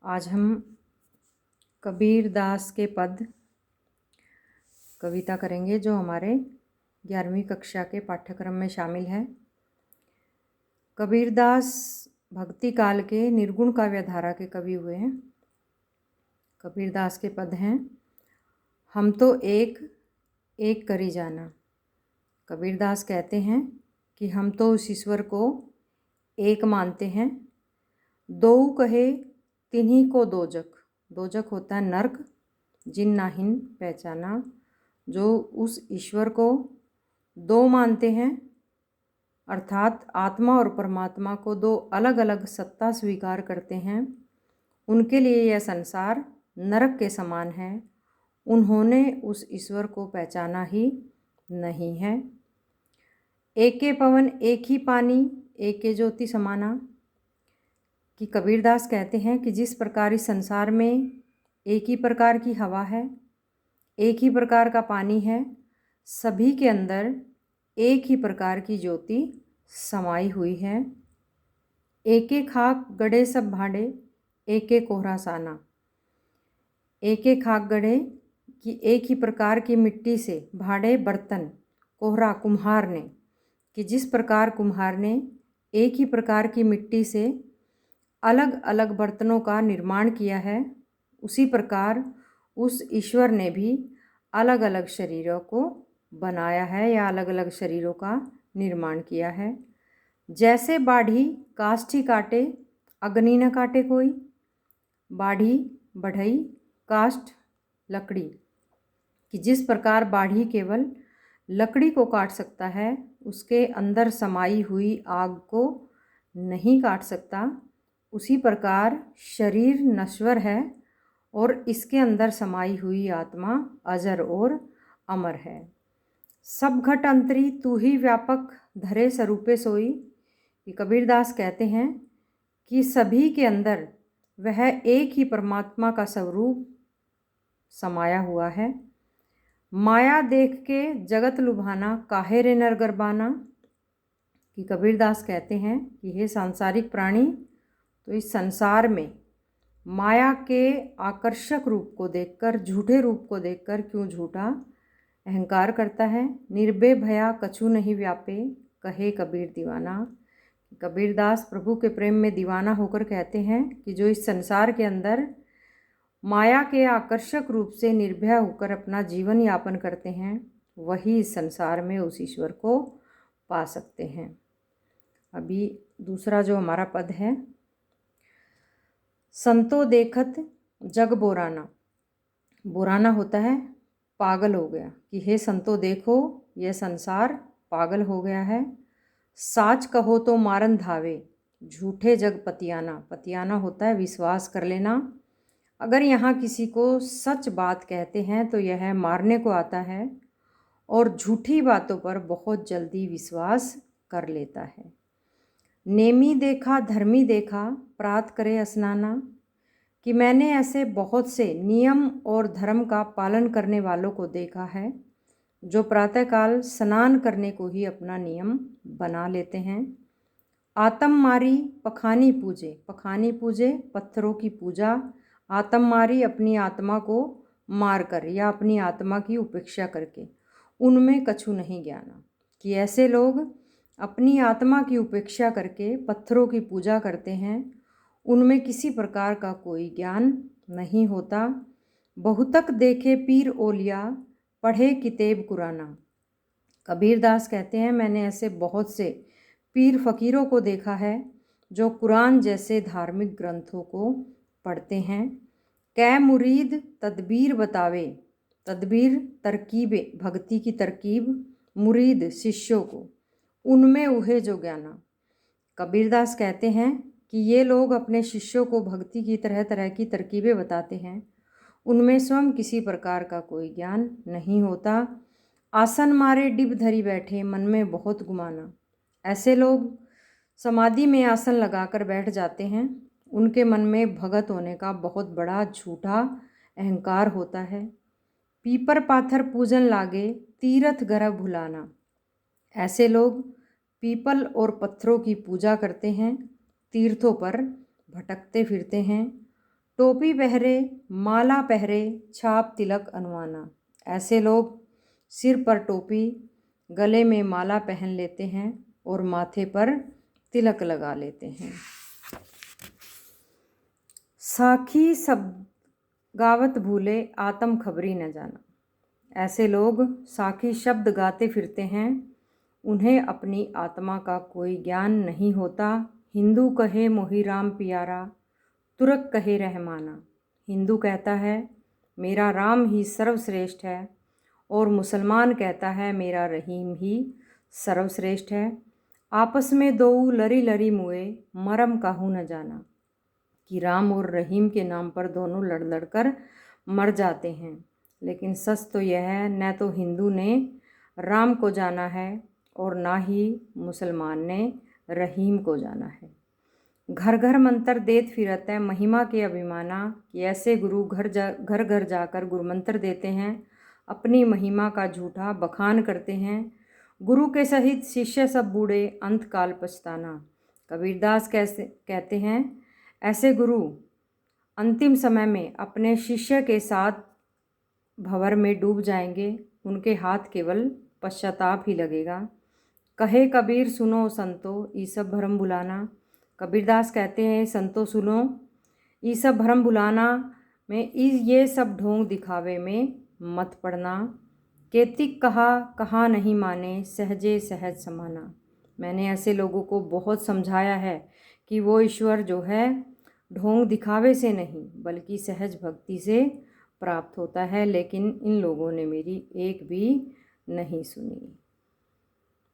आज हम कबीर दास के पद कविता करेंगे जो हमारे 11वीं कक्षा के पाठ्यक्रम में शामिल है। कबीर दास भक्ति काल के निर्गुण काव्यधारा के कवि हुए हैं। कबीर दास के पद हैं, हम तो एक एक करी जाना। कबीर दास कहते हैं कि हम तो उस ईश्वर को एक मानते हैं। दो कहे तिन्हीं को दोजक, दोजक होता है नर्क, जिन नाहिन पहचाना। जो उस ईश्वर को दो मानते हैं अर्थात आत्मा और परमात्मा को दो अलग अलग सत्ता स्वीकार करते हैं, उनके लिए यह संसार नरक के समान है। उन्होंने उस ईश्वर को पहचाना ही नहीं है। एके पवन एक ही पानी एके ज्योति समाना। कि कबीरदास कहते हैं कि जिस प्रकार इस संसार में एक ही प्रकार की हवा है, एक ही प्रकार का पानी है, सभी के अंदर एक ही प्रकार की ज्योति समाई हुई है। एक एक खाक गड़े सब भांडे एक एक कोहरा साना। एक एक खाक गड़े कि एक ही प्रकार की मिट्टी से भांडे बर्तन, कोहरा कुम्हार ने, कि जिस प्रकार कुम्हार ने एक ही प्रकार की मिट्टी से अलग अलग बर्तनों का निर्माण किया है, उसी प्रकार उस ईश्वर ने भी अलग अलग शरीरों को बनाया है या अलग अलग शरीरों का निर्माण किया है। जैसे बाढ़ी काष्ठी काटे अग्नि न काटे कोई। बाढ़ी बढ़ई काष्ठ लकड़ी, कि जिस प्रकार बाढ़ी केवल लकड़ी को काट सकता है, उसके अंदर समाई हुई आग को नहीं काट सकता, उसी प्रकार शरीर नश्वर है और इसके अंदर समाई हुई आत्मा अजर और अमर है। सब घट अंतरी तू ही व्यापक धरे स्वरूपे सोई। कि कबीरदास कहते हैं कि सभी के अंदर वह एक ही परमात्मा का स्वरूप समाया हुआ है। माया देख के जगत लुभाना काहे रे नर गरबाना। कि कबीरदास कहते हैं कि हे सांसारिक प्राणी, तो इस संसार में माया के आकर्षक रूप को देखकर, झूठे रूप को देखकर क्यों झूठा अहंकार करता है। निर्भय भया कछु नहीं व्यापे कहे कबीर दीवाना। कबीरदास प्रभु के प्रेम में दीवाना होकर कहते हैं कि जो इस संसार के अंदर माया के आकर्षक रूप से निर्भय होकर अपना जीवन यापन करते हैं, वही इस संसार में उस ईश्वर को पा सकते हैं। अभी दूसरा जो हमारा पद है, संतो देखत जग बोराना। बोराना होता है पागल हो गया, कि हे संतो देखो यह संसार पागल हो गया है। साच कहो तो मारन धावे झूठे जग पतियाना। पतियाना होता है विश्वास कर लेना। अगर यहाँ किसी को सच बात कहते हैं तो यह मारने को आता है और झूठी बातों पर बहुत जल्दी विश्वास कर लेता है। नेमी देखा धर्मी देखा प्रात करे स्नाना। कि मैंने ऐसे बहुत से नियम और धर्म का पालन करने वालों को देखा है जो प्रातःकाल स्नान करने को ही अपना नियम बना लेते हैं। आत्म मारी पखानी पूजे, पखानी पूजे पत्थरों की पूजा। आत्म मारी अपनी आत्मा को मार कर या अपनी आत्मा की उपेक्षा करके, उनमें कछु नहीं ज्ञाना। कि ऐसे लोग अपनी आत्मा की उपेक्षा करके पत्थरों की पूजा करते हैं, उनमें किसी प्रकार का कोई ज्ञान नहीं होता। बहुतक देखे पीर ओलिया पढ़े किताब कुराना। कबीरदास कहते हैं मैंने ऐसे बहुत से पीर फकीरों को देखा है जो कुरान जैसे धार्मिक ग्रंथों को पढ़ते हैं। कै मुरीद तदबीर बतावे, तदबीर तरकीब, भक्ति की तरकीब, मुरीद शिष्यों को, उनमें उहे जो ज्ञाना। कबीरदास कहते हैं कि ये लोग अपने शिष्यों को भक्ति की तरह तरह की तरकीबें बताते हैं, उनमें स्वयं किसी प्रकार का कोई ज्ञान नहीं होता। आसन मारे डिब धरी बैठे मन में बहुत गुमाना। ऐसे लोग समाधि में आसन लगाकर बैठ जाते हैं, उनके मन में भगत होने का बहुत बड़ा झूठा अहंकार होता है। पीपर पाथर पूजन लागे तीरथ गर्भ भुलाना। ऐसे लोग पीपल और पत्थरों की पूजा करते हैं, तीर्थों पर भटकते फिरते हैं। टोपी पहरे, माला पहरे, छाप तिलक अनवाना। ऐसे लोग सिर पर टोपी, गले में माला पहन लेते हैं और माथे पर तिलक लगा लेते हैं। साखी सब गावत भूले, आत्म खबरी न जाना। ऐसे लोग साखी शब्द गाते फिरते हैं, उन्हें अपनी आत्मा का कोई ज्ञान नहीं होता। हिंदू कहे मोही राम प्यारा, तुर्क कहे रहमाना। हिंदू कहता है मेरा राम ही सर्वश्रेष्ठ है और मुसलमान कहता है मेरा रहीम ही सर्वश्रेष्ठ है। आपस में दो लरी लरी मुए, मरम काहू न जाना। कि राम और रहीम के नाम पर दोनों लड़ लड़ कर मर जाते हैं, लेकिन सच तो यह है न तो हिंदू ने राम को जाना है और ना ही मुसलमान ने रहीम को जाना है। घर घर मंत्र देत फिरत है, महिमा के अभिमाना। कि ऐसे गुरु घर घर जाकर गुरु मंत्र देते हैं, अपनी महिमा का झूठा बखान करते हैं। गुरु के सहित शिष्य सब बूढ़े, अंत काल पछताना। कबीरदास कैसे कहते हैं ऐसे गुरु अंतिम समय में अपने शिष्य के साथ भंवर में डूब जाएंगे, उनके हाथ केवल पश्चाताप ही लगेगा। कहे कबीर सुनो संतो, ये सब भरम भुलाना। कबीरदास कहते हैं संतो सुनो, ये सब भरम भुलाना में ये सब ढोंग दिखावे में मत पड़ना। केतिक कहा नहीं माने, सहजे सहज समाना। मैंने ऐसे लोगों को बहुत समझाया है कि वो ईश्वर जो है ढोंग दिखावे से नहीं बल्कि सहज भक्ति से प्राप्त होता है, लेकिन इन लोगों ने मेरी एक भी नहीं सुनी।